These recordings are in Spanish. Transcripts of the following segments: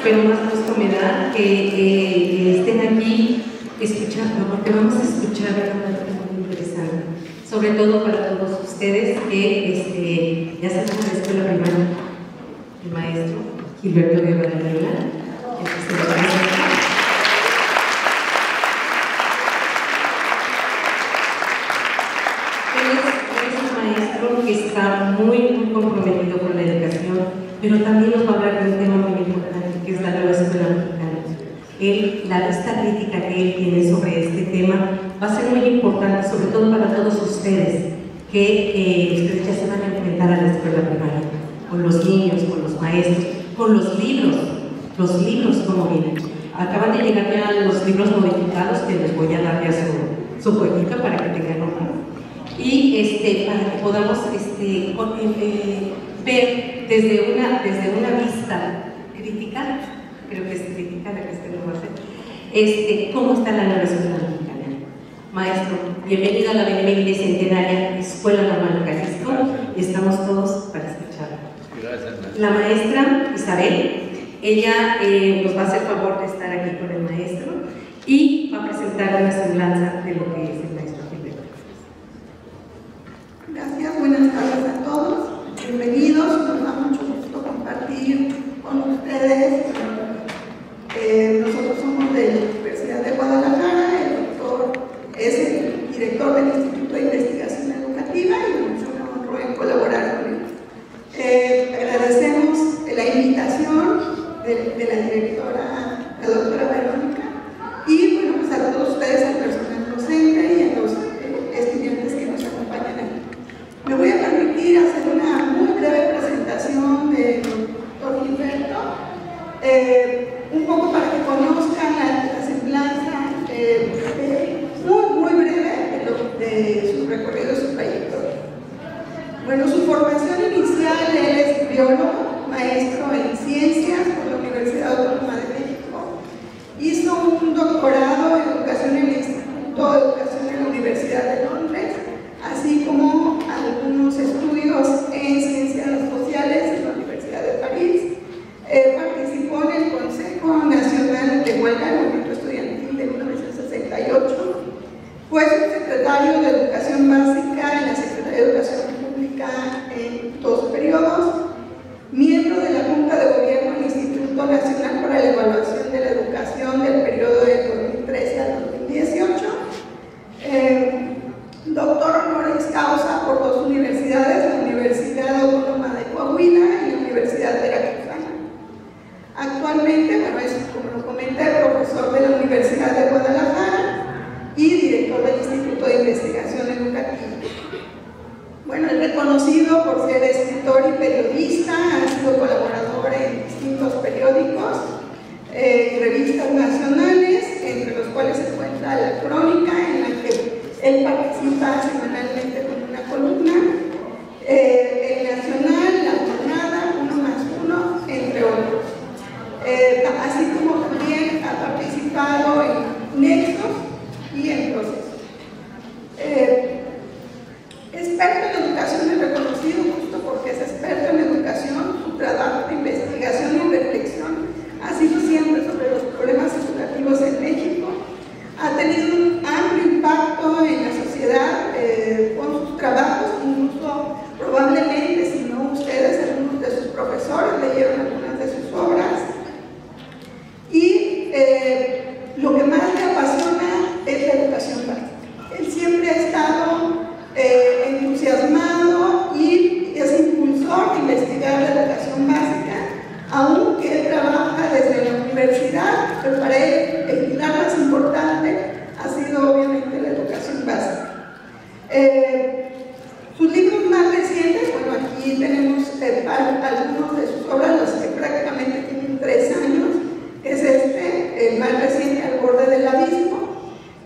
pero más gusto me da que estén aquí escuchando, porque vamos a escuchar algo muy interesante, sobre todo para todos ustedes que ya saben de la escuela primaria, el maestro Gilberto Guevara Loyola. Que está muy comprometido con la educación, pero también nos va a hablar de un tema muy importante, que es la nueva escuela mexicana. La vista crítica que él tiene sobre este tema va a ser muy importante, sobre todo para todos ustedes, que ustedes ya se van a enfrentar a la escuela primaria, con los niños, con los maestros, con los libros como vienen. Acaban de llegar ya los libros modificados, que les voy a dar ya su jueguito para que tengan uno. Y para que podamos ver desde una vista crítica, creo que es crítica la que lo va a hacer, cómo está la nueva escuela mexicana. Maestro, bienvenido a la Benemérita Centenaria Escuela Normal Jalisco, y estamos todos para escucharla. Gracias. La maestra Isabel, ella nos va a hacer favor de estar aquí con el maestro y va a presentar una semblanza de lo que es el maestro. Gracias, buenas tardes a todos, bienvenidos, nos da mucho gusto compartir con ustedes. Nosotros somos de la Universidad de Guadalajara, el doctor es el director del Instituto de Investigación Educativa y mucho me honro en colaborar con él. Agradecemos la invitación de la directora, la doctora Verónica, y bueno, pues a todos ustedes, al personal docente y a los estudiantes que nos acompañan aquí. Me voy a permitir hacer una muy breve presentación del doctor Gilberto, un poco para que conozcan la semblanza muy breve de su recorrido, de su trayectoria. Bueno, su formación inicial, él es biólogo, maestro en ciencias por la Universidad Autónoma de México, hizo un doctorado en educación en el Instituto de Educación en la Universidad de Londres, así como algunos estudios en ciencias sociales en la Universidad de París. Participó en el Consejo Nacional de Huelga, el movimiento estudiantil de 1968, fue subsecretario de Educación Básica en la Secretaría de Educación Pública en 2 periodos, miembro de la Junta de Gobierno del Instituto Nacional para la Evaluación de la Educación del periodo de 2013 al 2018, doctor honoris causa por 2 universidades, la Universidad Autónoma de Coahuila y la Universidad Veracruzana. Actualmente, bueno, es, como lo comenté, profesor de la Universidad de Guadalajara y director del Instituto de Investigación Educativa. Bueno, es reconocido por ser escritor y periodista, ha sido colaborador en distintos periódicos, revistas nacionales, entre los cuales se encuentra La Crónica, en la que él participa semanalmente con una columna, el Nacional, La Jornada, 1+1, entre otros. Así como también ha participado en Nexos y en Procesos. Experto en educación, es reconocido justo porque es experto en educación. Su trabajo de investigación y reflexión ha sido siempre sobre los problemas educativos en México. Ha tenido un amplio impacto en la sociedad con sus trabajos, incluso probablemente, si no ustedes, algunos de sus profesores leyeron algunas de sus obras. Y lo que más le apasiona es la educación básica. Él siempre ha estado entusiasmado y es impulsor de investigar la educación básica, aunque él trabaja desde la universidad, pero para él el pilar más importante ha sido obviamente la educación básica. Sus libros más recientes, bueno, aquí tenemos algunos de sus obras, los que prácticamente tienen 3 años, que es el más reciente, Al borde del abismo,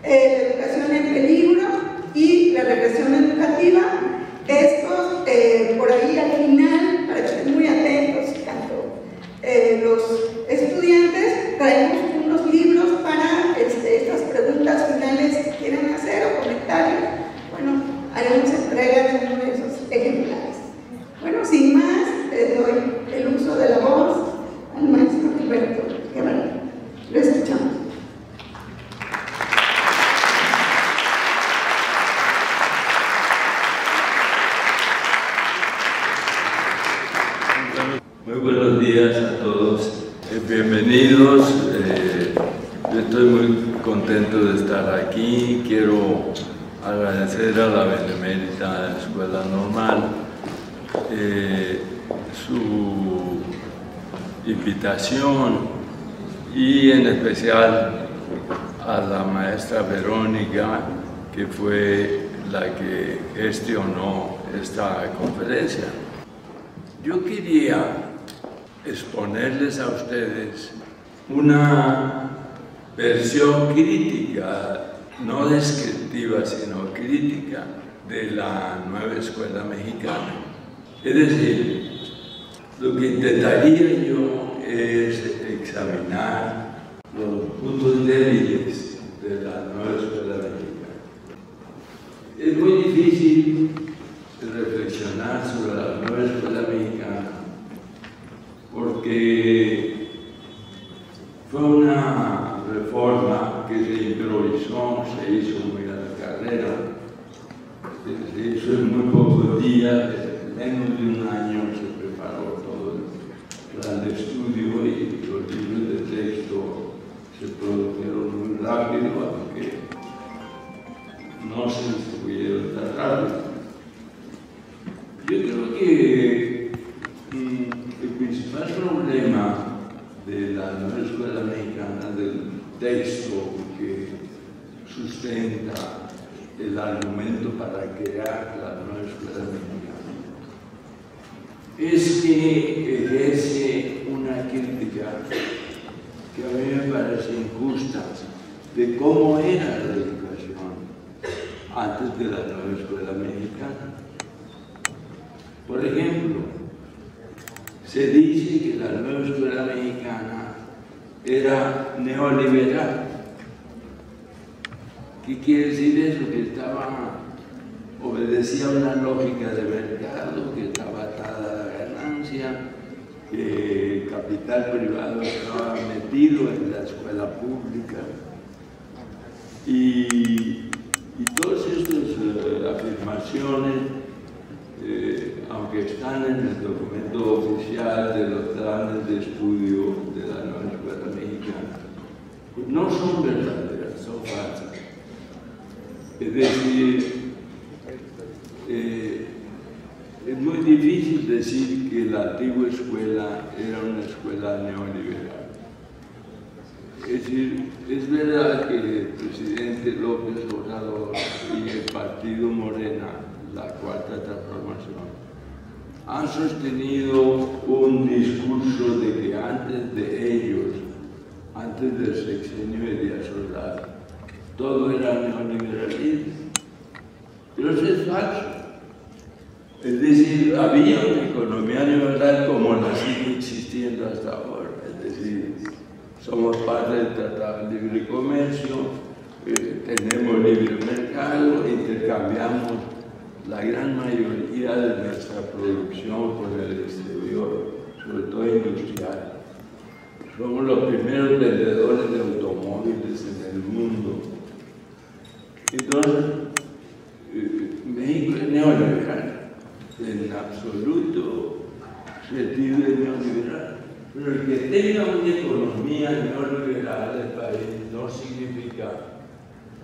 la educación en peligro y la regresión educativa. Estos, por ahí al final, para que estén muy atentos, tanto los estudiantes, traemos unos libros para estas preguntas finales que quieran hacer o comentarios. Bueno, haremos entrega de uno de esos ejemplares. Bueno, sin más, les doy el uso de la voz al maestro Gilberto. Bienvenidos. Yo estoy muy contento de estar aquí. Quiero agradecer a la Benemérita Escuela Normal su invitación y en especial a la maestra Verónica, que fue la que gestionó esta conferencia. Yo quería exponerles a ustedes una versión crítica, no descriptiva, sino crítica de la nueva escuela mexicana. Es decir, lo que intentaría yo es examinar los puntos débiles de la nueva escuela mexicana. Es muy difícil reflexionar sobre la nueva escuela mexicana porque fue una reforma que se improvisó, se hizo muy a la carrera, se hizo en muy pocos días, menos de un año se preparó todo el plan de estudio y los libros de texto se produjeron muy rápido, aunque no se distribuyeron tan rápido. Yo creo que el principal problema de la nueva escuela mexicana, del texto que sustenta el argumento para crear la nueva escuela mexicana, es que ejerce una crítica que a mí me parece injusta de cómo era la educación antes de la nueva escuela mexicana. Por ejemplo, se dice que la nueva escuela mexicana era neoliberal. ¿Qué quiere decir eso? Que obedecía a una lógica de mercado, que estaba atada a la ganancia, que el capital privado estaba metido en la escuela pública. Y todas estas afirmaciones, aunque están en el documento oficial de los planes de estudio de la nueva escuela mexicana, pues no son verdaderas, son falsas. Es decir, es muy difícil decir que la antigua escuela era una escuela neoliberal. Es decir, es verdad que el presidente López Obrador y el partido Morena, la Cuarta Transformación, han sostenido un discurso de que antes de ellos, antes del sexenio de Díaz Ordaz, todo era neoliberalismo. Pero eso es falso. Es decir, había una economía neoliberal como la sigue existiendo hasta ahora. Es decir, somos parte del Tratado de Libre Comercio, tenemos libre mercado, intercambiamos la gran mayoría de nuestra producción con el exterior, sobre todo industrial. Somos los primeros vendedores de automóviles en el mundo. Entonces, México es neoliberal, en absoluto sentido de neoliberal. Pero el que tenga una economía neoliberal del país no significa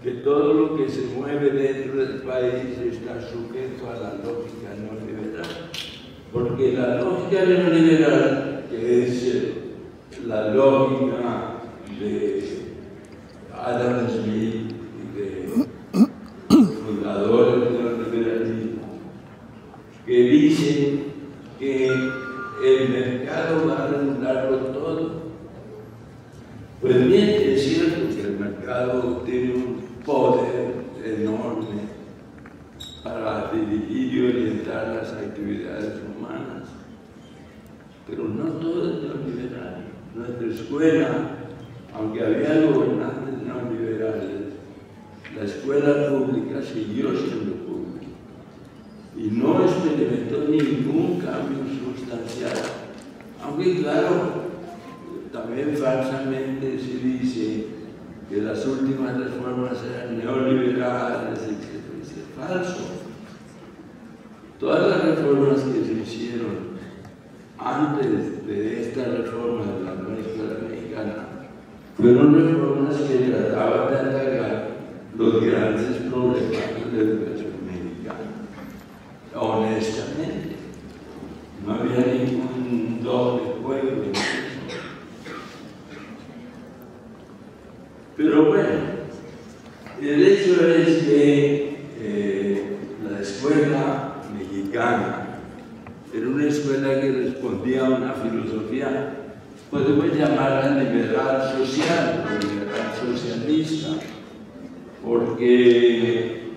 que todo lo que se mueve dentro del país está sujeto a la lógica neoliberal. Porque la lógica neoliberal, que es la lógica de Adam Smith y de los fundadores del neoliberalismo, que dicen que el mercado va a regularlo todo. Pues bien, es cierto que el mercado tiene un poder enorme para dirigir y orientar las actividades humanas, pero no todo es neoliberal. Nuestra escuela, aunque había gobernantes neoliberales, la escuela pública siguió siendo pública y no experimentó ningún cambio sustancial, aunque claro, también falsamente se dice que las últimas reformas eran neoliberales, etc. Es falso. Todas las reformas que se hicieron antes de esta reforma de la nueva escuela mexicana fueron reformas que trataban de atacar los grandes problemas de la educación mexicana. Honestamente, no había ningún doble juego en eso. Pero bueno, el hecho es que la escuela mexicana era una escuela que respondía a una filosofía, podemos llamarla liberal social o liberal socialista, porque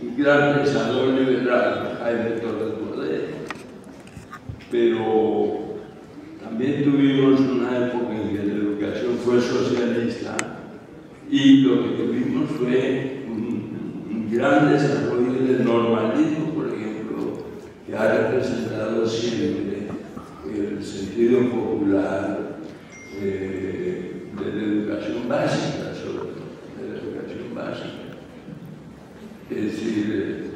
un gran pensador liberal, Jaime Torres Bodet, pero también tuvimos una época en que la educación fue socialista y lo que tuvimos fue un gran desarrollo del normalismo, por ejemplo, que ha representado siempre el sentido popular de la educación básica, sobre todo, de la educación básica. Es decir,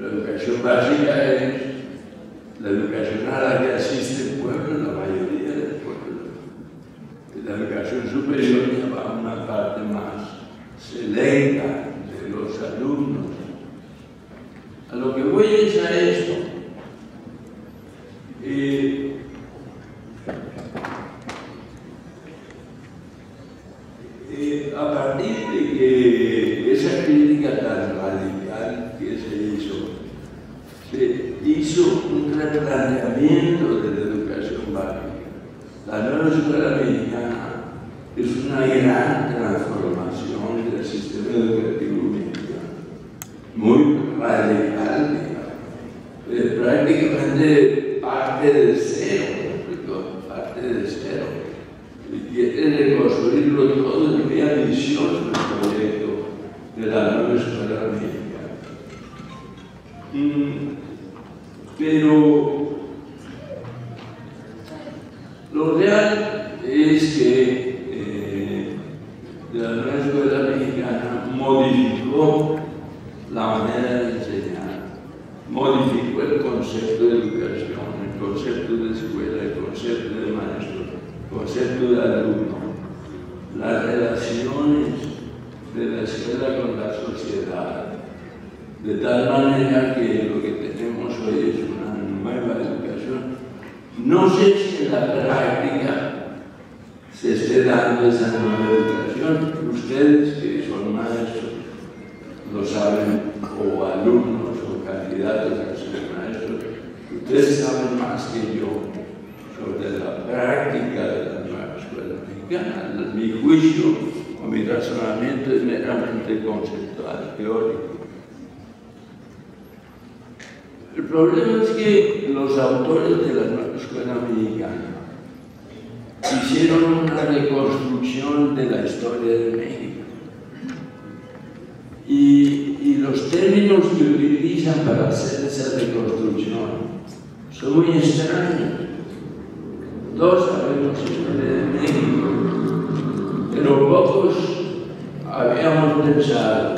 la educación básica es la educación a la que asiste el pueblo, la mayoría del pueblo. La educación superior ya va a una parte más selecta de los alumnos. A lo que voy es a esto. A partir de que esa crítica tan radical que se hizo un replanteamiento de la educación básica. La nueva escuela mexicana es una gran transformación del sistema educativo mexicano, muy radical, prácticamente parte de cero, parte de cero. Y quiere reconstruirlo todo en muy ambicioso el proyecto de la nueva escuela mexicana. Pero lo real es que la nueva escuela mexicana modificó la manera de enseñar, modificó el concepto de educación, el concepto de escuela, el concepto de maestro, el concepto de alumno, las relaciones de la escuela con la sociedad, de tal manera que lo que tenemos hoy es una nueva educación. No sé si en la práctica se esté dando esa nueva educación. Ustedes que son maestros lo saben, o alumnos o candidatos a ser maestros, ustedes saben más que yo sobre la práctica de la nueva escuela mexicana. Mi juicio o mi razonamiento es meramente conceptual, teórico. El problema es que los autores de la nueva escuela mexicana hicieron una reconstrucción de la historia de México. Y los términos que utilizan para hacer esa reconstrucción son muy extraños. Todos sabemos la historia de México, pero pocos habíamos pensado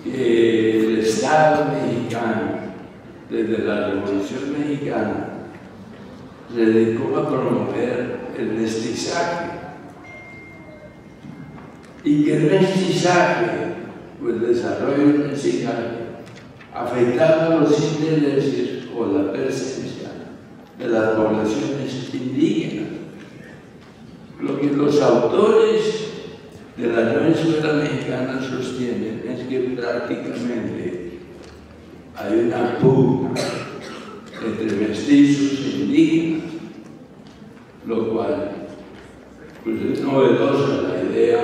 que el Estado mexicano, desde la Revolución Mexicana, se dedicó a promover el mestizaje, y que el mestizaje, o el desarrollo del mestizaje, afectaba los intereses o la presencia de las poblaciones indígenas. Lo que los autores de la nueva escuela mexicana sostienen es que prácticamente hay una pugna entre mestizos e indígenas, lo cual pues es novedosa la idea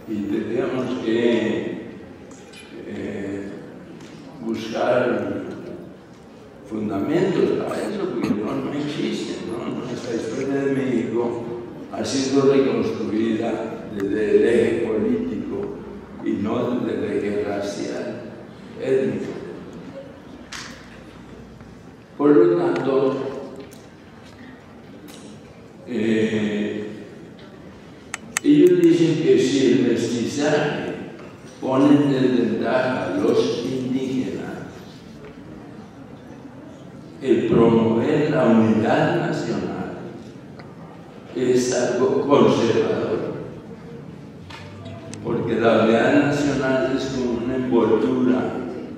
y tendríamos que buscar fundamentos para eso, porque no existen, ¿no? Nuestra historia de México ha sido reconstruida desde el eje político y no desde el eje racial, étnico. Por lo tanto, ellos dicen que si el mestizaje pone en desventaja a los indígenas, el promover la unidad nacional es algo conservador, porque la unidad nacional es como una envoltura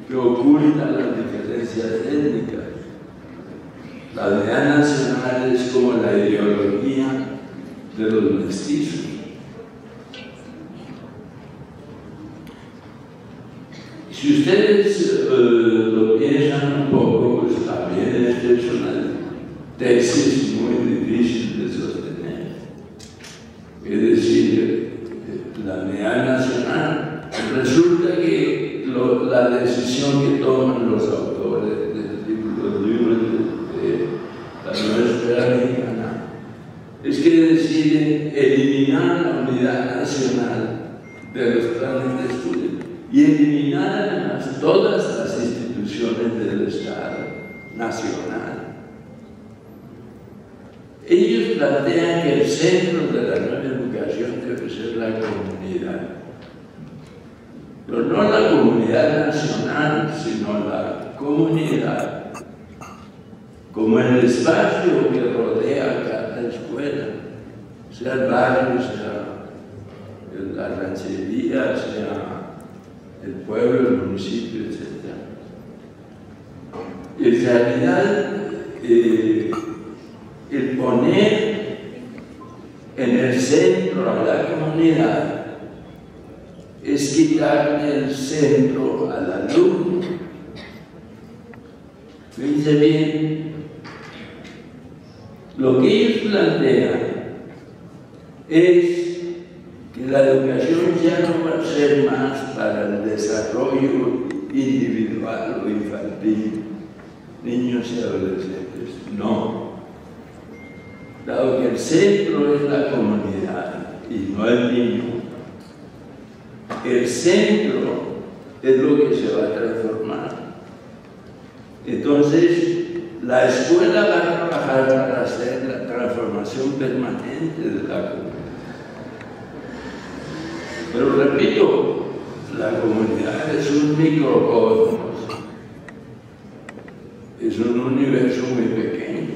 que oculta las diferencias étnicas. La unidad nacional es como la ideología de los mestizos. Si ustedes lo piensan un poco, pues también esta es una tesis muy difícil de sostener. Es decir, la unidad nacional, resulta que la decisión que toman los autores de los libros de la nueva escuela mexicana es que deciden eliminar la unidad nacional de los planes de estudio y eliminar además todas las instituciones del Estado nacional. Ellos plantean que el centro de la nueva educación debe ser la comunidad, pero no la comunidad nacional, sino la comunidad como el espacio que rodea cada escuela, sea el barrio, sea la ranchería, sea el pueblo, el municipio, etc. En realidad, el poner en el centro a la comunidad es quitarle el centro al alumno. Fíjense bien, lo que ellos plantean es que la educación ya no va a ser más para el desarrollo individual o infantil, niños y adolescentes, no. Dado que el centro es la comunidad y no el niño, el centro es lo que se va a transformar. Entonces, la escuela va a trabajar para hacer la transformación permanente de la comunidad. Pero repito, la comunidad es un microcosmos, es un universo muy pequeño.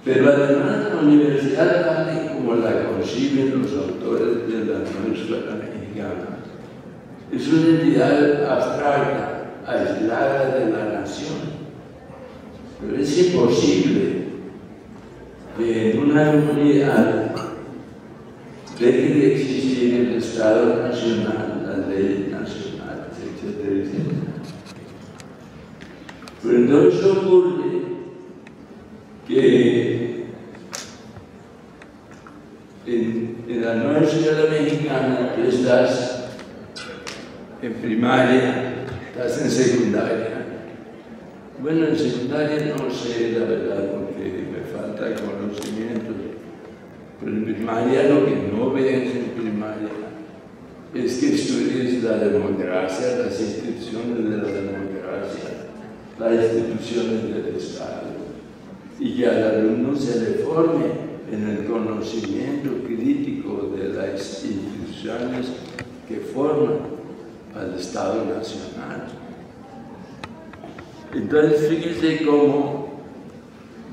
Pero además la universidad, tal como la conciben los autores de la nueva escuela mexicana, es una entidad abstracta, aislada de la nación. Pero es imposible que en una comunidad deje de existir el Estado nacional, las leyes nacionales, etcétera, etcétera. Pero entonces ocurre que en la nueva escuela mexicana tú estás en primaria, estás en secundaria. Bueno, en secundaria no sé la verdad porque me falta conocimiento. Pero en primaria lo que no ves en primaria es que estudies la democracia, las instituciones de la democracia, las instituciones del Estado, y que al alumno se le forme en el conocimiento crítico de las instituciones que forman al Estado nacional. Entonces, fíjense cómo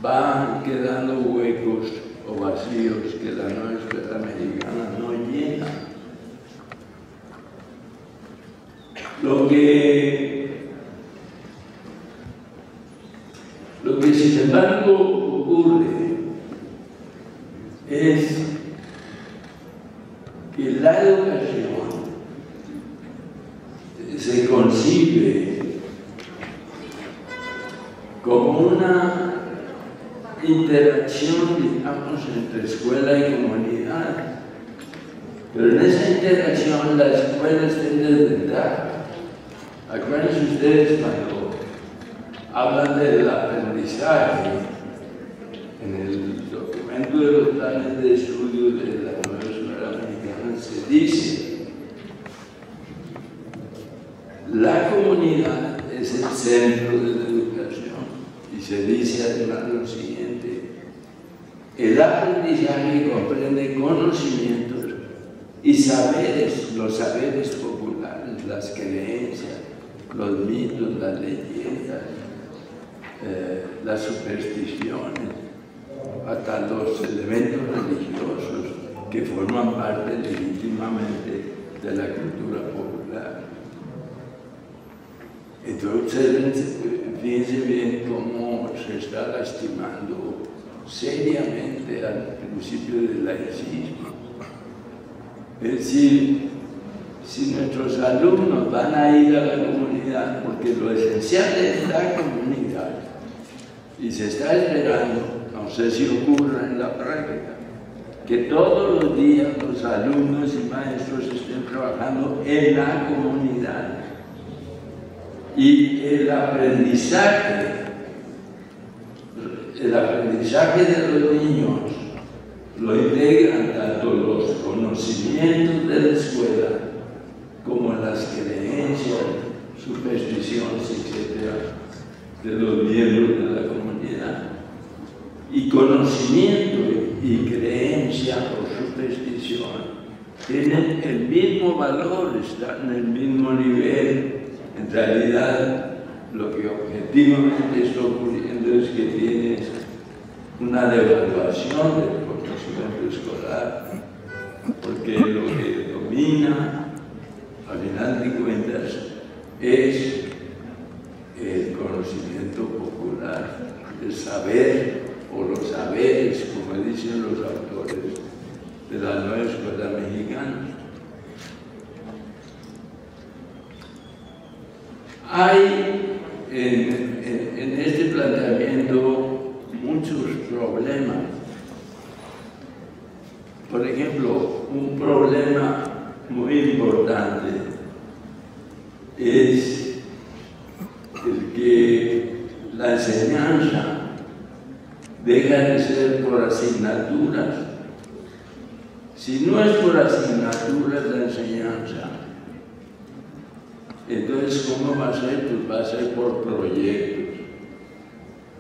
van quedando huecos o vacíos que la nueva escuela mexicana no llena. Lo que sin embargo ocurre es que la educación se concibe como una interacción, digamos, entre escuela y comunidad. Pero en esa interacción la escuela está en desventaja. Acuérdense ustedes cuando hablan del aprendizaje en el documento de los planes de estudio de la nueva escuela mexicana, se dice: la comunidad es el centro de la educación. Y se dice además lo siguiente: el aprendizaje comprende conocimientos y saberes, los saberes populares, las creencias, los mitos, las leyendas, las supersticiones, hasta los elementos religiosos que forman parte legítimamente de la cultura popular. Entonces, fíjense bien cómo se está lastimando seriamente al principio del laicismo. Es decir, si nuestros alumnos van a ir a la comunidad, porque lo esencial es la comunidad, y se está esperando, no sé si ocurre en la práctica, que todos los días los alumnos y maestros estén trabajando en la comunidad. Y el aprendizaje de los niños lo integran tanto los conocimientos de la escuela como las creencias, supersticiones, etc., de los miembros de la comunidad. Y conocimiento y creencia o superstición tienen el mismo valor, están en el mismo nivel. En realidad, lo que objetivamente está ocurriendo es que tienes una devaluación del conocimiento escolar, porque lo que domina, al final de cuentas, es el conocimiento popular, el saber o los saberes, como dicen los autores de la nueva escuela mexicana. Hay en este planteamiento muchos problemas. Por ejemplo, un problema muy importante es el que la enseñanza deja de ser por asignaturas. Si no es por asignaturas la enseñanza, entonces, ¿cómo va a ser? Pues va a ser por proyectos.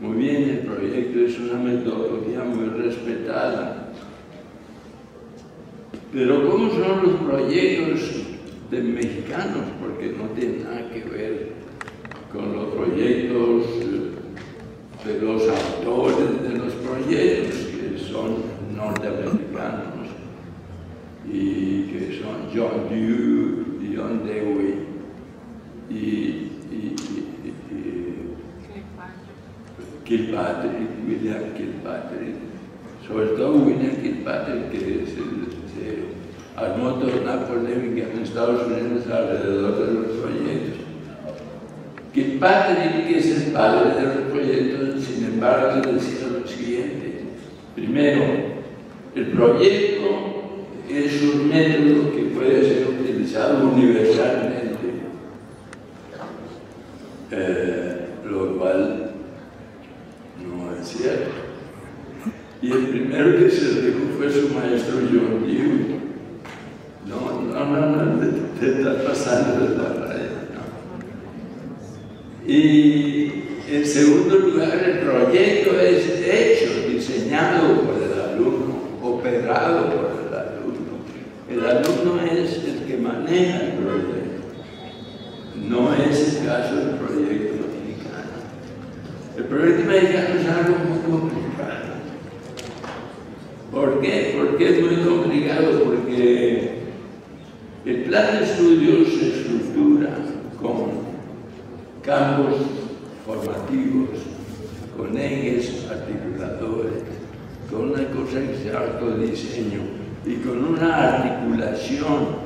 Muy bien, el proyecto es una metodología muy respetada. Pero ¿cómo son los proyectos de mexicanos? Porque no tienen nada que ver con los proyectos de los autores de los proyectos, que son norteamericanos y que son John Dewey, John Dewey y Kilpatrick, William Kilpatrick, sobre todo William Kilpatrick, que se armó toda una polémica en Estados Unidos alrededor de los proyectos. Kilpatrick, que es el padre de los proyectos, sin embargo, decía lo siguiente: primero, el proyecto es un método que puede ser utilizado universalmente, lo cual no es cierto. Y el primero que se dijo fue su maestro John Dewey. No, te estás pasando de la raya, ¿no? Y en segundo lugar, el proyecto es hecho, diseñado por el alumno, operado por el alumno. El alumno es el que maneja el proyecto. No es el caso del proyecto mexicano. El proyecto mexicano es algo muy complicado. ¿Por qué? Porque es muy complicado, porque el plan de estudios se estructura con campos formativos, con ejes articuladores, con una cosa que se llama codiseño y con una articulación.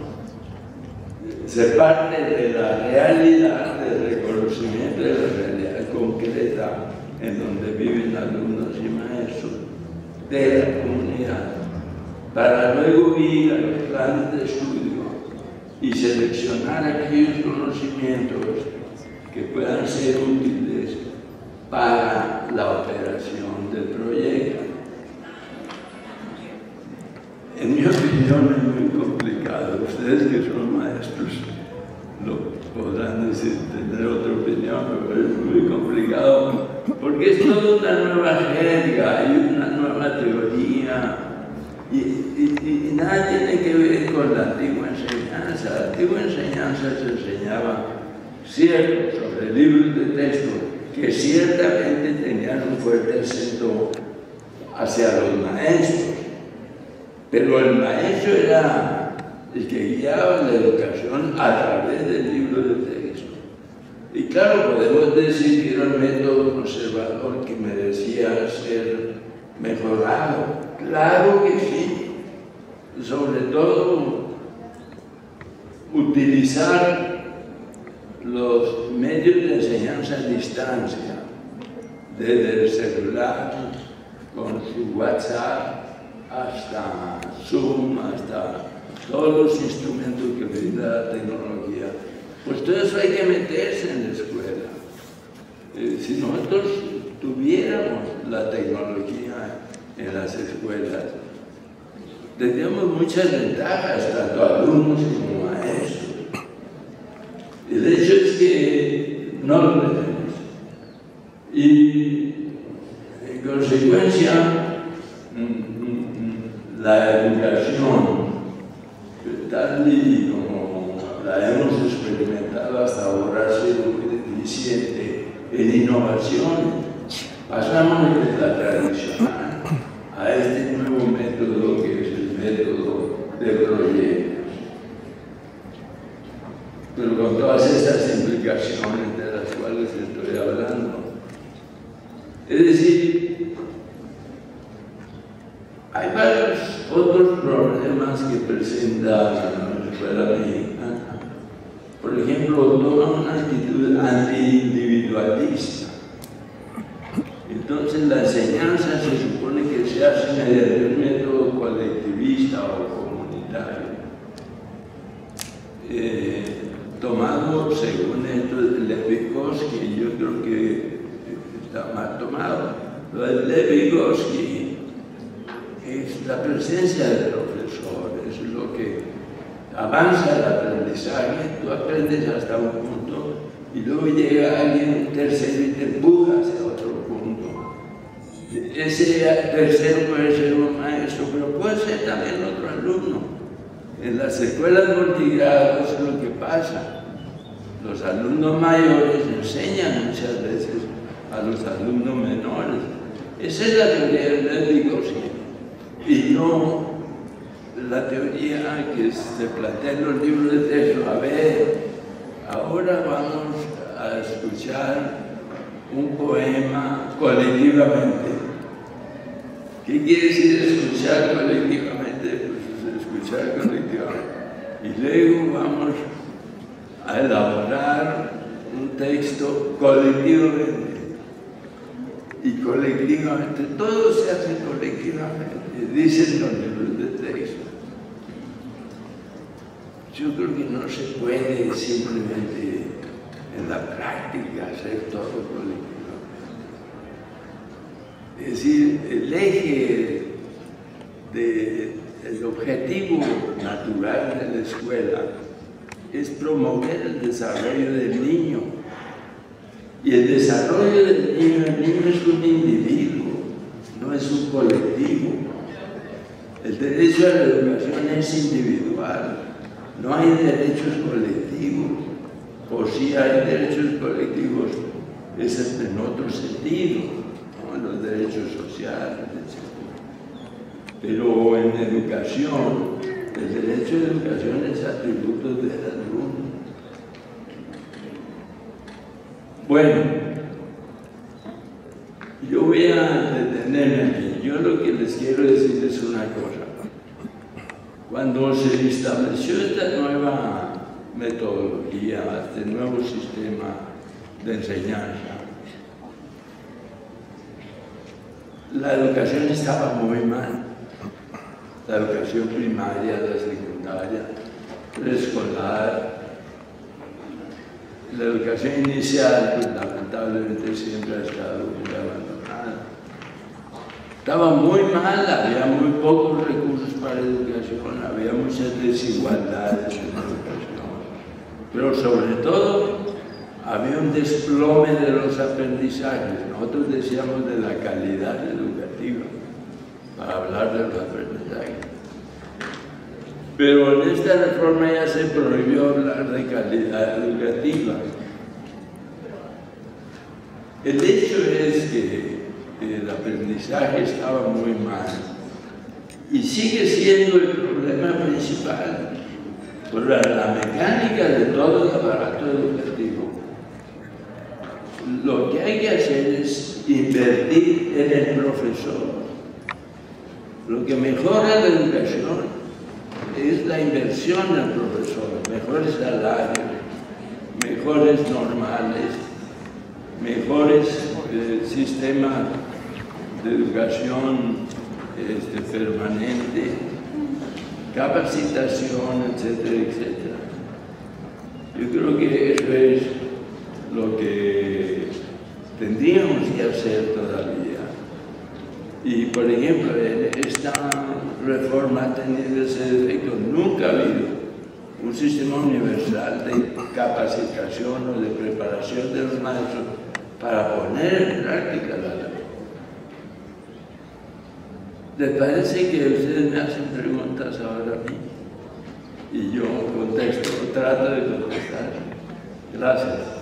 Se parte de la realidad, del reconocimiento de la realidad concreta en donde viven alumnos y maestros de la comunidad, para luego ir a los planes de estudio y seleccionar aquellos conocimientos que puedan ser útiles para la operación del proyecto. En mi opinión es muy complicado. Ustedes que son maestros lo podrán decir, tener otra opinión, pero es muy complicado porque es toda una nueva jerga y una nueva teoría y nada tiene que ver con la antigua enseñanza. La antigua enseñanza se enseñaba cierto sobre libros de texto que ciertamente tenían un fuerte acento hacia los maestros, pero el maestro era el que guiaba la educación a través del libro de texto. Y claro, podemos decir que era un método conservador que merecía ser mejorado. Claro que sí. Sobre todo, utilizar los medios de enseñanza a distancia, desde el celular, con su WhatsApp, hasta Zoom, hasta todos los instrumentos que brinda la tecnología. Pues todo eso hay que meterse en la escuela. Si nosotros tuviéramos la tecnología en las escuelas, tendríamos muchas ventajas, tanto alumnos como maestros. El hecho es que no lo tenemos. Y en consecuencia, la educación, tal y como la hemos experimentado hasta ahora, ha sido muy deficiente en innovación. Pasamos de la tradicional a este nuevo método que es el método de proyectos. Pero con todas estas implicaciones de las cuales estoy hablando. Es decir, hay varios otros problemas que presenta la escuela mexicana. Por ejemplo, toma una actitud anti-individualista. Entonces la enseñanza se supone que se hace mediante un método colectivista o comunitario. Tomado, según esto, de Lev-Vygotsky, yo creo que está mal tomado. Lo de Lev-Vygotsky es la presencia del profesor, es lo que avanza el aprendizaje. Tú aprendes hasta un punto y luego llega alguien tercero y te empuja hacia otro punto. Ese tercero puede ser un maestro, pero puede ser también otro alumno. En las escuelas multigrados es lo que pasa. Los alumnos mayores enseñan muchas veces a los alumnos menores. Esa es la teoría de Lev-Vygotsky y no la teoría que se plantea en los libros de texto. A ver, ahora vamos a escuchar un poema colectivamente. ¿Qué quiere decir escuchar colectivamente? Pues escuchar colectivamente. Y luego vamos a elaborar un texto colectivamente. Y colectivamente, todo se hace colectivamente, dicen los libros de texto. Yo creo que no se puede simplemente en la práctica hacer todo colectivamente. Es decir, el eje el objetivo natural de la escuela es promover el desarrollo del niño. Y el desarrollo del niño, el niño es un individuo, no es un colectivo. El derecho a la educación es individual, no hay derechos colectivos, o si hay derechos colectivos, es en otro sentido, ¿no? En los derechos sociales, etc. Pero en educación, el derecho a la educación es atributo del alumno. Bueno, yo voy a detenerme aquí. Yo lo que les quiero decir es una cosa. Cuando se estableció esta nueva metodología, este nuevo sistema de enseñanza, la educación estaba muy mal. La educación primaria, la secundaria, preescolar, la educación inicial, pues lamentablemente siempre ha estado muy abandonada. Estaba muy mal, había muy pocos recursos para educación, había muchas desigualdades en la educación, pero sobre todo había un desplome de los aprendizajes. Nosotros decíamos de la calidad educativa, para hablar de los aprendizajes. Pero en esta reforma ya se prohibió hablar de calidad educativa. El hecho es que el aprendizaje estaba muy mal y sigue siendo el problema principal por la mecánica de todo el aparato educativo. Lo que hay que hacer es invertir en el profesor. Lo que mejora la educación es la inversión en el profesor, mejores salarios, mejores normales, mejores sistemas de educación permanente, capacitación, etcétera, etcétera. Yo creo que eso es lo que tendríamos que hacer todavía. Y, por ejemplo, esta reforma ha tenido ese defecto. Nunca ha habido un sistema universal de capacitación o de preparación de los maestros para poner en práctica la ley. ¿Les parece que ustedes me hacen preguntas ahora a mí? Y yo contesto, trato de contestar. Gracias.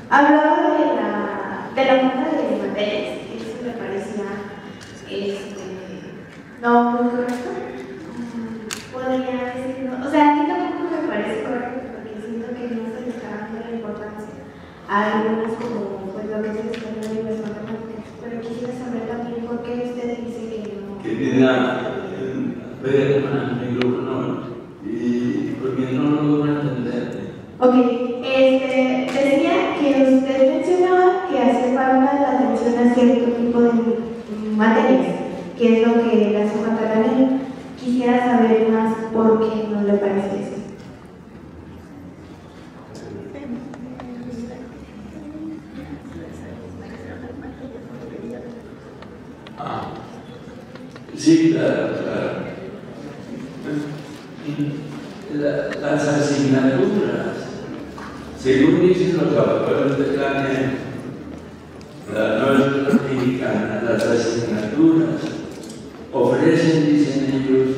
Hablaba de la falta de materias, eso me parecía no muy correcto. Podría decirlo, o sea, a mí tampoco me parece correcto porque siento que no se le está dando la importancia a algunas como pues lo que es español y las matemáticas, pero quisiera saber también por qué usted dice que no. Querida, ver el micrófono y porque no logro entenderte. Ok, decía que usted mencionaba que hace falta la atención a cierto tipo de materias, que es lo que le hace falta a la ley. Quisiera saber más por qué no le parece eso. Sí, las asignaturas, según dicen los autores de la NEM, la nueva mexicana, las asignaturas ofrecen, dicen ellos,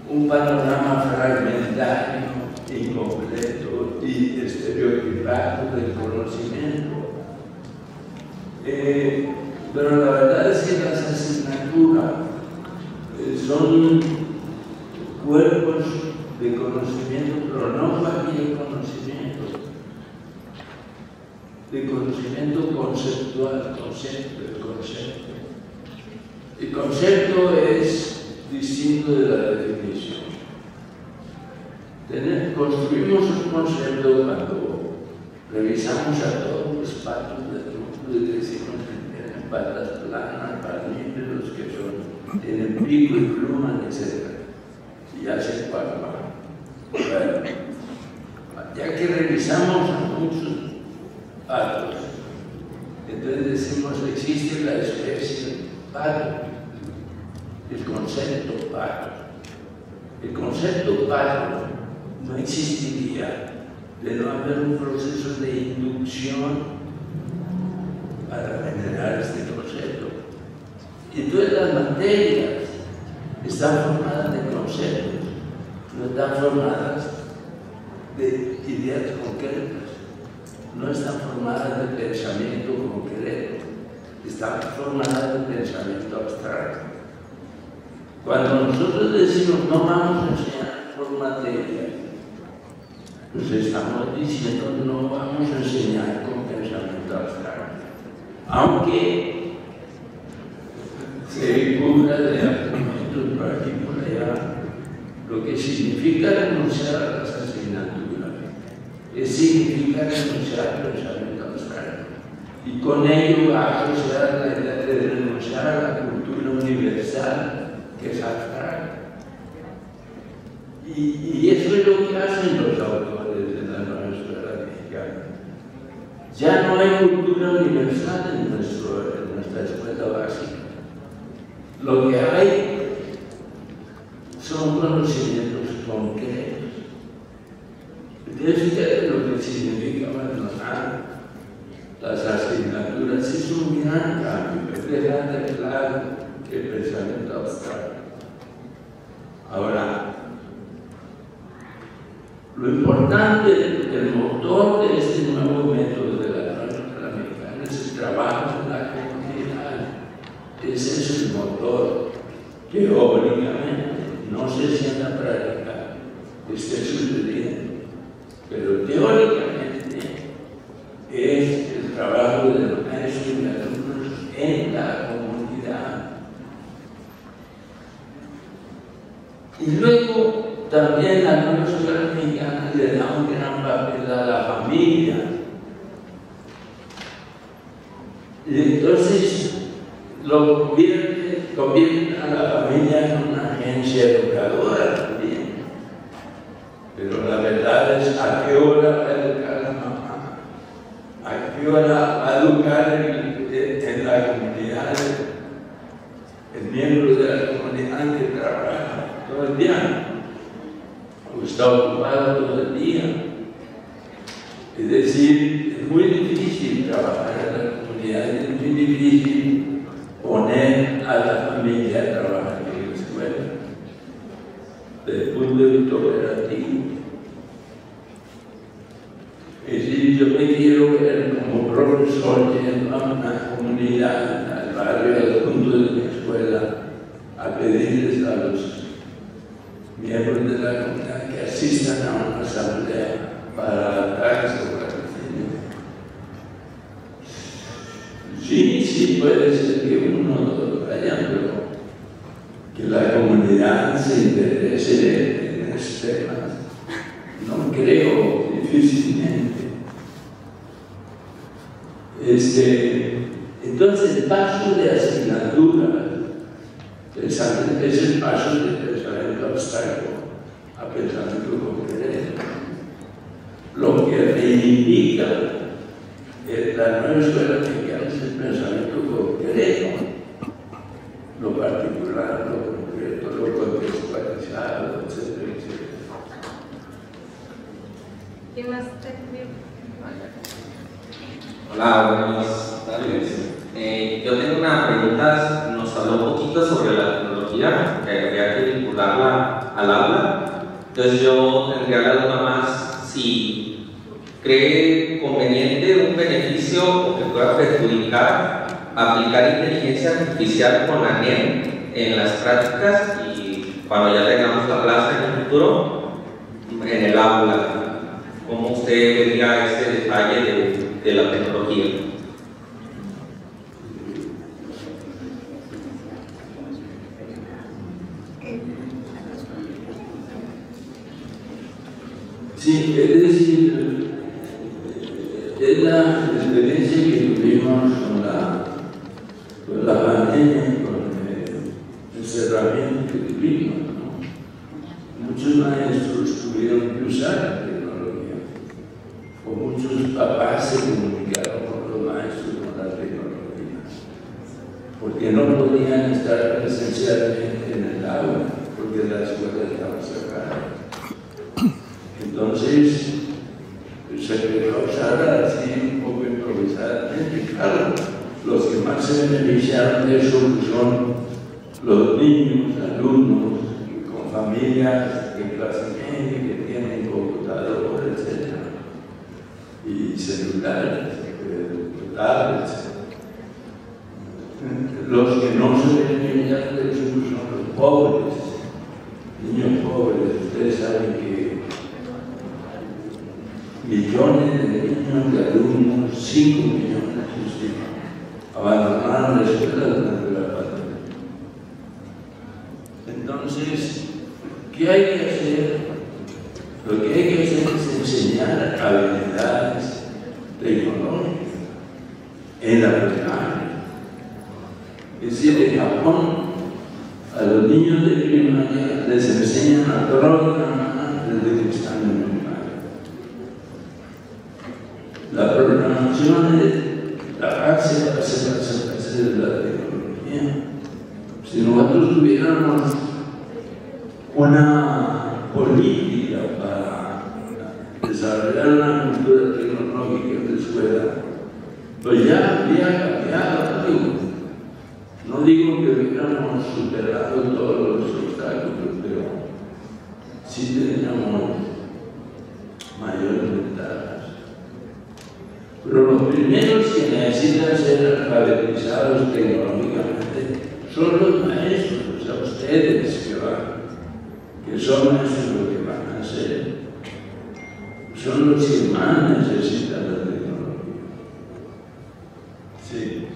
un panorama fragmentario, incompleto y estereotipado del conocimiento. Pero la verdad es que las asignaturas son cuerpos de conocimiento, pero no cualquier conocimiento, de conocimiento conceptual, concepto. El concepto es distinto de la definición. Construimos un concepto cuando revisamos a todos los patos del mundo y decimos que tienen patas planas, parníferos, que tienen pico y pluma, etc. Y hacen cuac. Bueno, ya que revisamos a muchos patos, entonces decimos existe la especie pato, el concepto pato. El concepto pato no existiría de no haber un proceso de inducción para generar este concepto. Y entonces las materias están formadas de conceptos, no están formadas de ideas concretas, no están formadas de pensamiento concreto, están formadas de pensamiento abstracto. Cuando nosotros decimos no vamos a enseñar por materia, nos estamos diciendo no vamos a enseñar con pensamiento abstracto, aunque se cubra de argumentos por aquí y por allá. Lo que significa renunciar a las asignaturas significa renunciar al pensamiento abstracto. y con ello va a asociar la idea de renunciar a la cultura universal que es abstracta. Y eso es lo que hacen los autores de la nueva escuela mexicana. Ya no hay cultura universal en nuestra escuela básica. Lo que hay son conocimientos concretos. Fíjate lo que significa abandonar las asignaturas. Es un gran cambio, es dejar de lado el pensamiento abstracto. Ahora, lo importante, el motor de este nuevo método de la nueva escuela mexicana es el trabajo en la comunidad. Ese es el motor. Teóricamente, no sé si en la práctica esté sucediendo, pero teóricamente es el trabajo de los maestros y alumnos en la comunidad. Y luego también la nueva escuela mexicana le da un gran papel a la familia. Y entonces lo convierte a la familia en una agencia educadora también. Pero la verdad es a qué hora va a educar la mamá, a qué hora va a educar en la comunidad, el miembro de la comunidad que trabaja todo el día, o está ocupado todo el día. Es decir, es muy difícil trabajar en la comunidad, es muy difícil poner a la familia a trabajar en la escuela, desde el punto de vista operativo. Es decir, yo me quiero ver como profesor yendo a una comunidad, al barrio, al punto de mi escuela, a pedirles a los miembros de la comunidad que asistan a una asamblea para adaptarse a la cocina. Sí, puede ser que uno vaya, pero que la comunidad se interese en estos temas, no creo, difícilmente. Entonces, el paso de asignatura es el paso de pensamiento abstracto a pensamiento concreto. Lo que reivindica la nueva escuela mexicana es el pensamiento concreto, lo particular, lo concreto, lo contextualizado, etcétera, etcétera. ¿Quién más te escribe? Hola, buenas tardes. Yo tengo una pregunta. Nos habló un poquito sobre la tecnología, que habría que vincularla al aula. Entonces yo tendría la duda más si cree conveniente un beneficio o que pueda perjudicar aplicar inteligencia artificial con la NEM en las prácticas y cuando ya tengamos la plaza en el futuro, en el aula. ¿Cómo usted vería ese detalle de la tecnología? Sí, es decir, es la experiencia que tuvimos con la pandemia, con el encerramiento que tuvimos, ¿no? Muchos maestros tuvieron que usar la tecnología, o muchos papás se comunicaron con los maestros con la tecnología, porque no podían estar presencialmente en el aula, porque la escuela estaba cerrada. Entonces, se empezó a usar así un poco improvisadamente. Claro, los que más se beneficiaron de eso son los niños, alumnos, con familias de clase media que tienen computador, etc. Y celulares, tablets. Los que no se beneficiaron de eso son los pobres, niños pobres. Ustedes saben que millones de niños, de alumnos, 5 millones, abandonaron la escuela durante la pandemia. Entonces, ¿qué hay que hacer? Lo que hay que hacer es enseñar habilidades tecnológicas. en la primaria. Es decir, en Japón, a los niños de primaria les enseñan a programar desde que están en primaria. La programación es la base de la tecnología. Si nosotros tuviéramos una política para desarrollar una cultura tecnológica en la escuela, pues ya habría cambiado algo. No digo que hubiéramos superado todos los obstáculos, pero sí teníamos mayores ventajas. Pero los primeros que necesitan ser alfabetizados tecnológicamente son los maestros, o sea, ustedes que son maestros lo que van a hacer, son los que más necesitan la tecnología. Sí.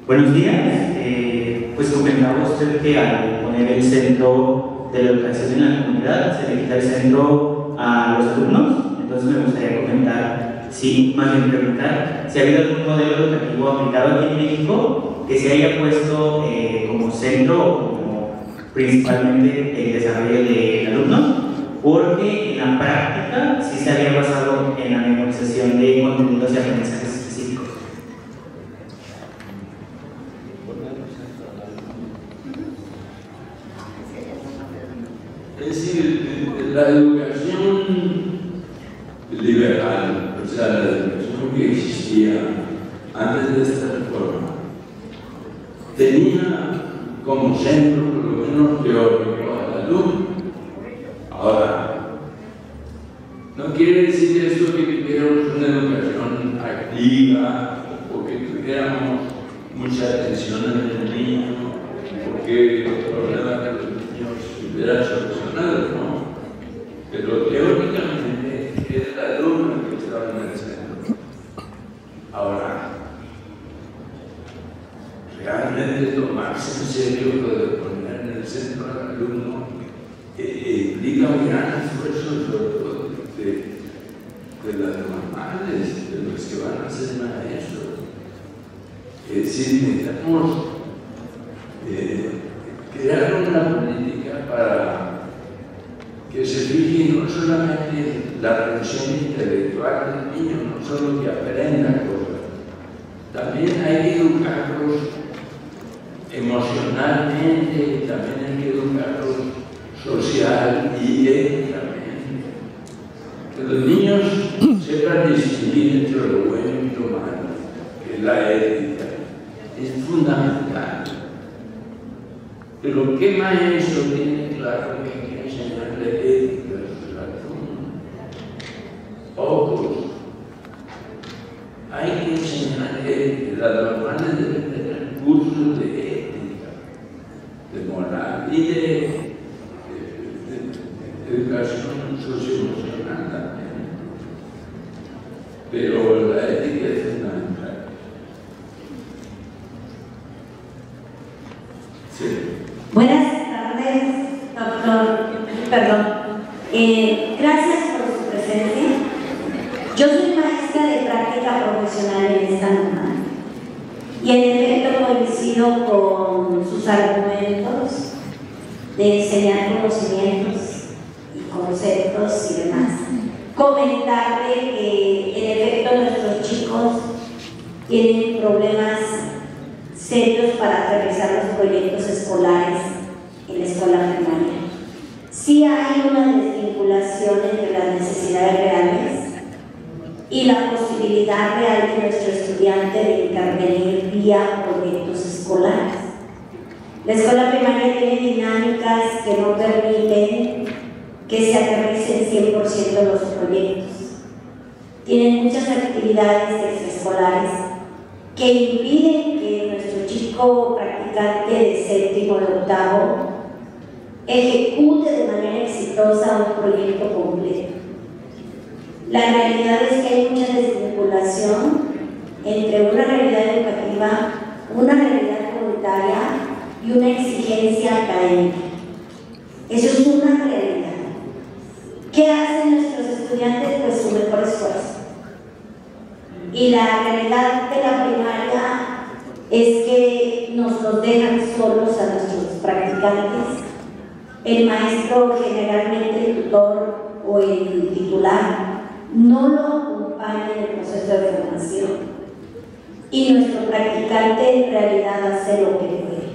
Buenos días. Pues comentaba usted que al poner el centro de la educación en la comunidad se le quita el centro a los alumnos. Entonces me gustaría comentar, sí, más bien preguntar, si ha habido algún modelo educativo aplicado aquí en México que se haya puesto como centro o como principalmente el desarrollo del alumno, porque en la práctica sí se había basado en la memorización de contenidos y aprendizajes específicos. Es decir, la educación liberal, o sea, la educación que existía antes de esta reforma, tenía como centro, por lo menos teórico, al alumno. Ahora, no quiere decir esto que tuviéramos una educación activa o que tuviéramos mucha atención en el niño, porque los problemas de los niños se hubieran solucionado, ¿no? Pero teóricamente era el alumno el que estaba en el centro. Ahora, realmente tomarse en serio lo de poner en el centro al alumno implica un gran esfuerzo, sobre todo de las mamás, de los que van a ser maestros. Es decir, necesitamos crear una política para que se fije no solamente en la atención intelectual del niño, no solo que aprenda cosas, también hay que educarlos emocionalmente, también hay que educarlos social y éticamente. Que los niños sepan distinguir entre lo bueno y lo malo, que es la ética, es fundamental. Pero ¿qué maestro tiene claro que hay que enseñarle ética a sus alumnos? Pocos. Hay que enseñarle ética. Las normales deben tener cursos de ética, de moral y de educación socioemocional también. Pero la ética es fundamental. Sí. Buenas tardes, doctor. Perdón. Gracias por su presencia. Yo soy maestra de práctica profesional en esta normal y en efecto coincido con sus argumentos de enseñar conocimientos y conceptos y demás. Comentarle que en efecto nuestros chicos tienen problemas serios para realizar los proyectos escolares en la escuela primaria. Sí hay una desvinculación entre las necesidades reales y la posibilidad real de nuestro estudiante de intervenir vía proyectos escolares. La escuela primaria tiene dinámicas que no permiten que se aterricen 100% los proyectos. Tienen muchas actividades extraescolares que impiden que nuestro chico practicante de séptimo o de octavo ejecute de manera exitosa un proyecto completo. La realidad es que hay mucha desvinculación entre una realidad educativa, una realidad comunitaria y una exigencia académica. Eso es una realidad. ¿Qué hacen nuestros estudiantes? Pues es que nos los dejan solos a nuestros practicantes. El maestro, generalmente el tutor o el titular, no lo acompaña en el proceso de formación y nuestro practicante en realidad hace lo que puede.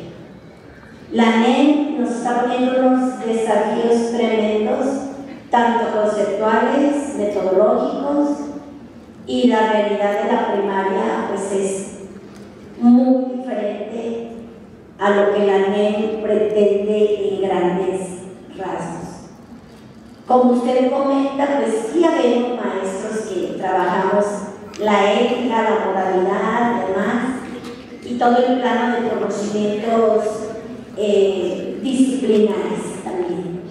La NEM nos está poniendo unos desafíos tremendos, tanto conceptuales, metodológicos, y la realidad de la primaria pues es muy diferente a lo que la NEM pretende en grandes rasgos. Como usted comenta, pues sí habemos maestros que trabajamos la ética, la moralidad, demás, y todo el plano de conocimientos disciplinares también.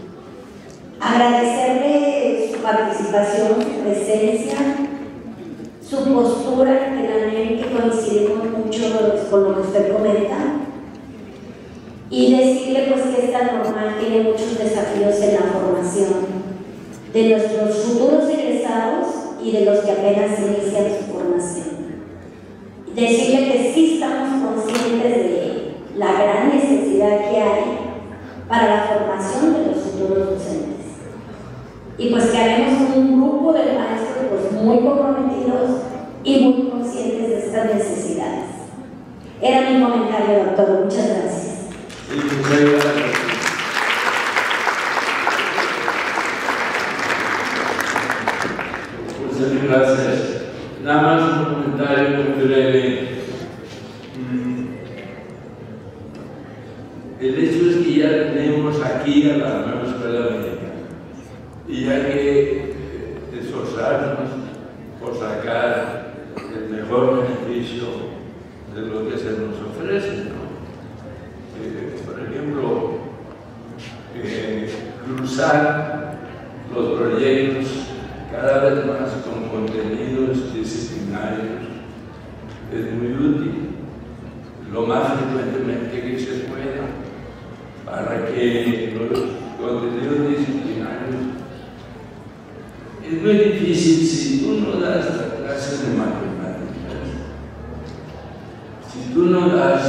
Agradecerle su participación, su presencia, su postura, en la NEM, que coincidimos mucho con lo que usted comenta, y decirle pues que esta normal tiene muchos desafíos en la formación de nuestros futuros egresados y de los que apenas inician su formación. Decirle que sí estamos conscientes de la gran necesidad que hay para la formación de los futuros docentes. Y pues que haremos un grupo de maestros pues muy comprometidos y muy conscientes de estas necesidades. Era mi comentario, doctor. Muchas gracias. Sí, muchas gracias. Muchas gracias. Nada más un comentario muy breve. El hecho es que ya tenemos aquí a la nueva escuela médica y hay que esforzarnos por sacar el mejor beneficio de lo que se nos ofrece, ¿no? Por ejemplo, cruzar los proyectos cada vez más con contenidos disciplinarios es muy útil, lo más frecuentemente que se pueda, para que los contenidos disciplinarios es muy difícil si tú no das clases de matemáticas, si tú no das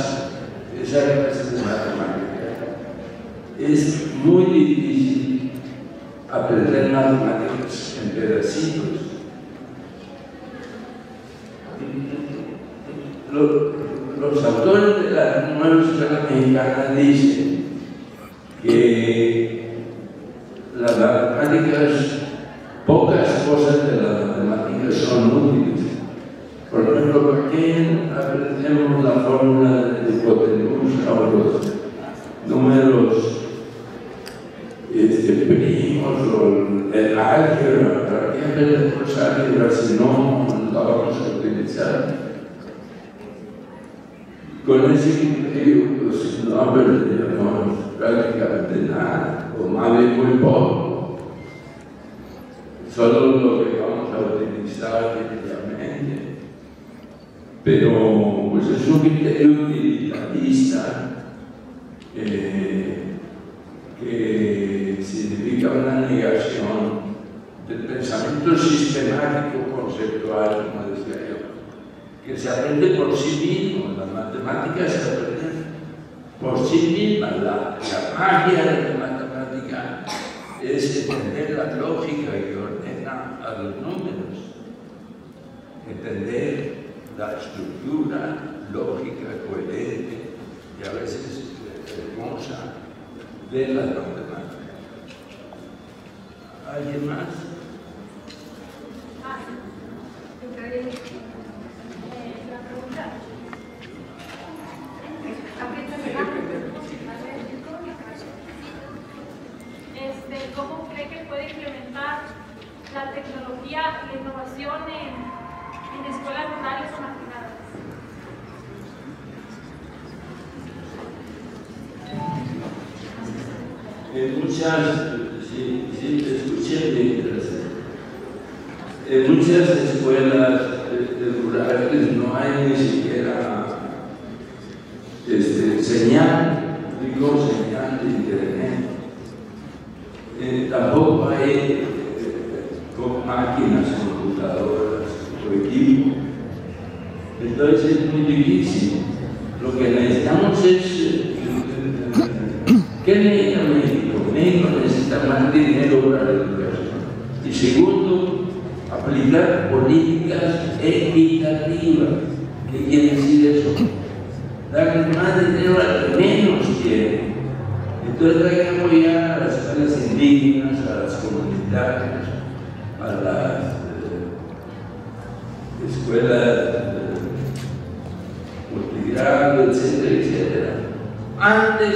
esas clases de matemáticas, es muy difícil aprender matemáticas en pedacitos. Los autores de la nueva escuela mexicana dicen que las matemáticas, pocas cosas de las matemáticas son útiles. Por ejemplo, ¿por qué aprendemos la fórmula de hipotenusa o los números primos o el álgebra? ¿Para qué aprendemos álgebra si no la vamos a utilizar? Con ese criterio, pues no aprenderíamos prácticamente nada, o más bien muy poco. Solo lo que vamos a utilizar diariamente. Pero pues es un criterio utilitarista que significa una negación del pensamiento sistemático conceptual, como decía yo, que se aprende por sí mismo. Las matemáticas se aprenden por sí mismas. La magia de la matemática es entender la lógica que ordena a los números, entender la estructura lógica, coherente y a veces hermosa de las matemáticas. ¿Alguien más? La pregunta. ¿Cómo cree que puede implementar la tecnología y la innovación en escuelas rurales o marginadas? En muchas escuelas rurales no hay ni siquiera señal de internet. Tampoco hay máquinas, computadoras o equipo. Entonces es muy difícil. aplicar políticas equitativas. ¿Qué quiere decir eso? Darle más dinero al que menos tiene. Entonces hay que apoyar a las escuelas indígenas, a las comunidades, a las escuelas multigrado, etcétera, etcétera. Antes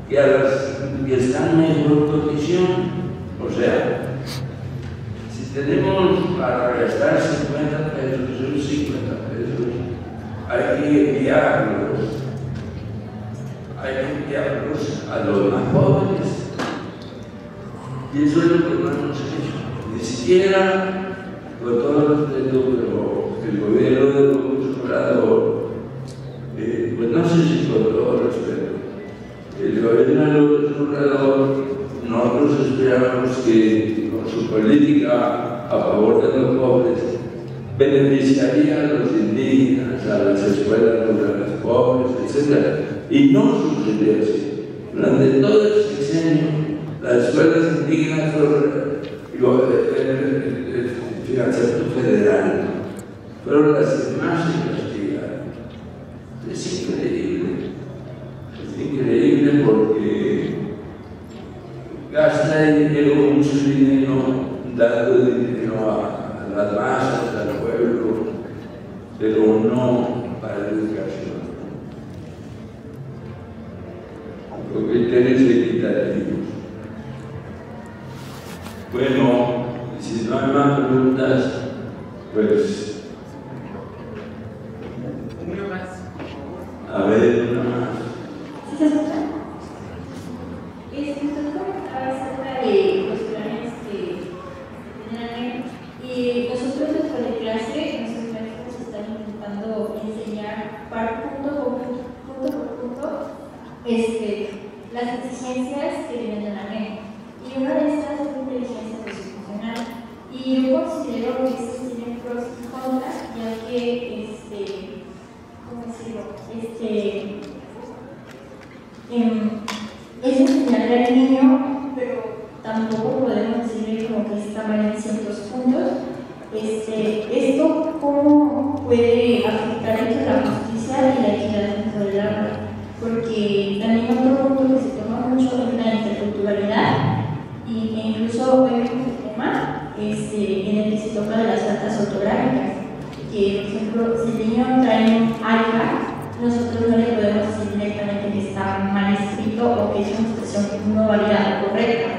que a las que están en mejor condición. O sea, si tenemos para gastar 50 pesos, son 50 pesos, hay que enviarlos a los más pobres. Y eso es lo que no hemos hecho. Ni siquiera, con todo el respeto, pero el gobierno de López Obrador, pues no sé si con todo el respeto, el gobierno de López Obrador, nosotros esperábamos que con su política a favor de los pobres beneficiaría a los indígenas, a las escuelas rurales pobres, etc. Y no sucedió así. Durante todo el sexenio, las escuelas indígenas el financiamiento federal fueron las que más se castigaron. Es increíble porque gasta mucho dinero, dando dinero a las masas, al pueblo, pero no para la educación. Con criterios equitativos. Bueno, si no hay más preguntas, pues. Una más. A ver, una más. ¿Sí se escucha? Usted comentaba acerca de los planes que tienen y nosotros después de clase, nuestros maestros están intentando enseñar punto por punto las exigencias que vienen de la ley. Y una de estas es la inteligencia socioemocional. Y yo considero que estos tienen pros y contras, ya que, ¿cómo decirlo? Es enseñarle al niño, pero tampoco podemos decirle como que está mal en ciertos puntos. Esto cómo puede afectar entre la justicia y la equidad dentro del aula, porque también otro punto que se toma mucho es la interculturalidad, y incluso hoy vemos el tema en el que se toca de las faltas ortográficas, que por ejemplo si el niño trae un iPad, nosotros no le podemos decir directamente que está mal escrito o que es una expresión no válida o correcta,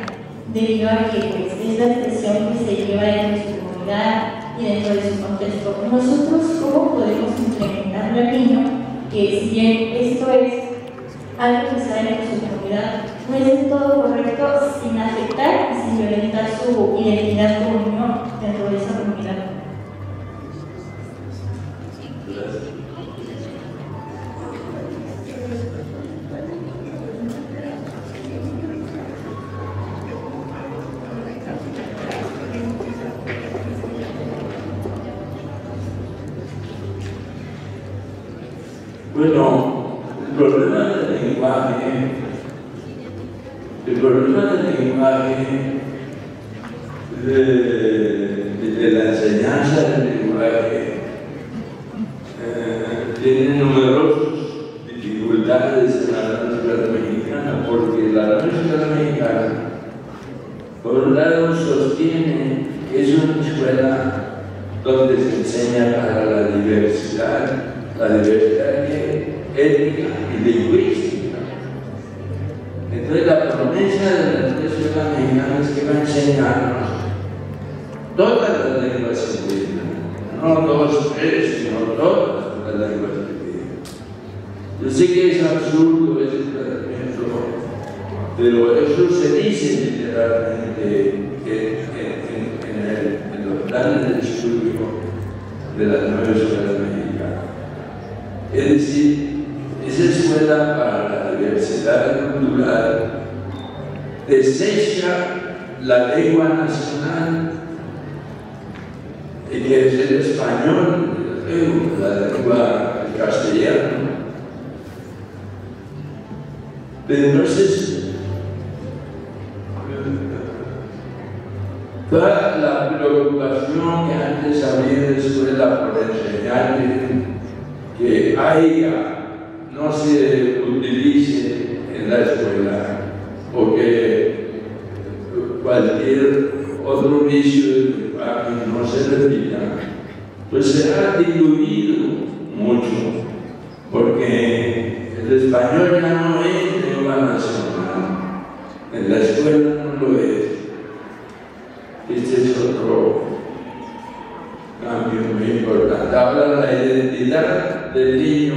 debido a que pues, es la expresión que se lleva dentro de su comunidad y dentro de su contexto. Nosotros, ¿cómo podemos implementarle al niño que si bien esto es algo que está dentro de su comunidad, no es del todo correcto sin afectar y sin violentar su identidad como niño dentro de esa comunidad? Bueno, el problema del lenguaje, de la enseñanza del lenguaje, tiene numerosas dificultades en la Real Escuela Mexicana, porque la Real Escuela Mexicana, por un lado, sostiene que es una escuela donde se enseña para la diversidad étnica y lingüística. Entonces la promesa de la escuela mexicana es que va a enseñarnos todas las lenguas indígenas, no 2, 3, sino todas las lenguas indígenas. Yo sé que es absurdo ese planteamiento, pero eso se dice literalmente en los planes de estudio de la nueva escuela mexicana. Es decir, esa escuela para la diversidad cultural desecha la lengua nacional, que es el español, la lengua castellana. Pero entonces, toda la preocupación antes había escuela por enseñar que haya, no se utilice en la escuela, o que cualquier otro vicio del lenguaje no se repita, pues se ha diluido mucho, porque el español ya no es lengua nacional, en la escuela no lo es. Este es otro cambio muy importante. Ahora la identidad del niño,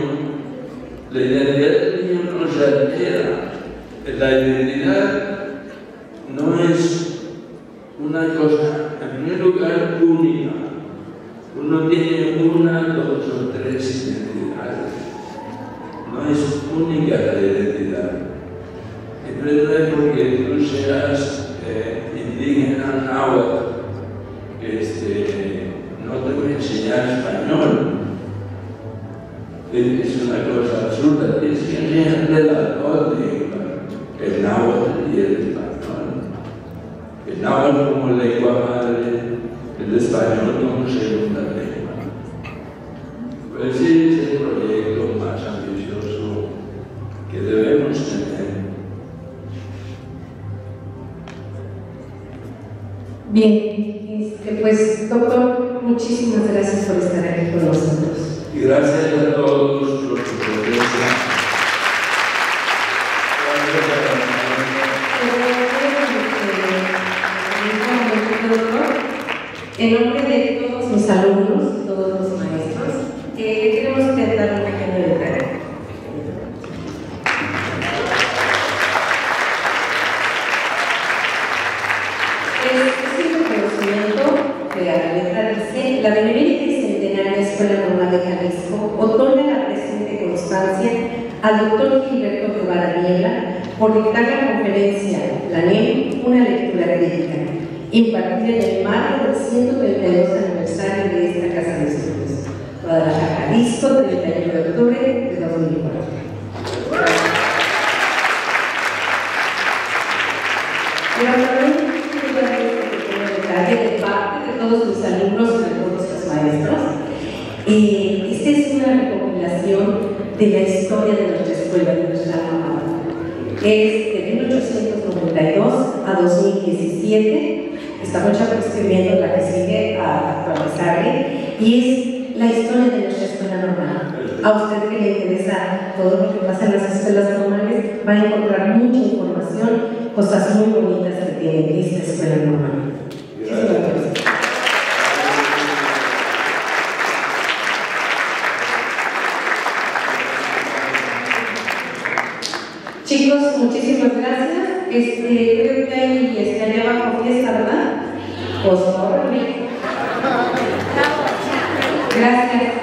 la identidad del niño no se altera. La identidad no es una cosa, en primer lugar, única. Uno tiene una, dos o tres identidades. No es única la identidad. Entonces no es porque tú seas indígena náhuatl, no te voy a enseñar español. Es una cosa absurda. Tienes que enseñarle las dos lenguas, el náhuatl y el español. El náhuatl como lengua madre, el español como segunda lengua. Pues ese es el proyecto más ambicioso que debemos tener. Bien, pues doctor, muchísimas gracias por estar aquí con nosotros. Y gracias a todos por su presencia. En nombre de todos mis alumnos, todos los maestros, queremos dar un pequeño detalle. Es un reconocimiento que la letra dice: la Benemérita y Centenaria Escuela Normal de Jalisco otorga la presente constancia al doctor Gilberto Guevara Niebla por dictar la conferencia La NEM, una lectura crítica, impartida en el marco del 132 aniversario de esta Casa de Estudios, Guadalajara, Jalisco, 31 de octubre de 2004. De parte de todos mis alumnos y de todos los maestros. Esta es una recopilación de la historia de nuestra escuela, de nuestra alma mater. Es de 1892 a 2017. Estamos ya escribiendo la que sigue a actualizarle, y es la historia de nuestra escuela normal. A usted que le interesa todo lo que pasa en las escuelas normales, va a encontrar mucha información, cosas muy bonitas que tiene esta escuela normal. Chicos, muchísimas gracias. Creo que hay allá abajo fiesta, ¿verdad? Pues no, gracias.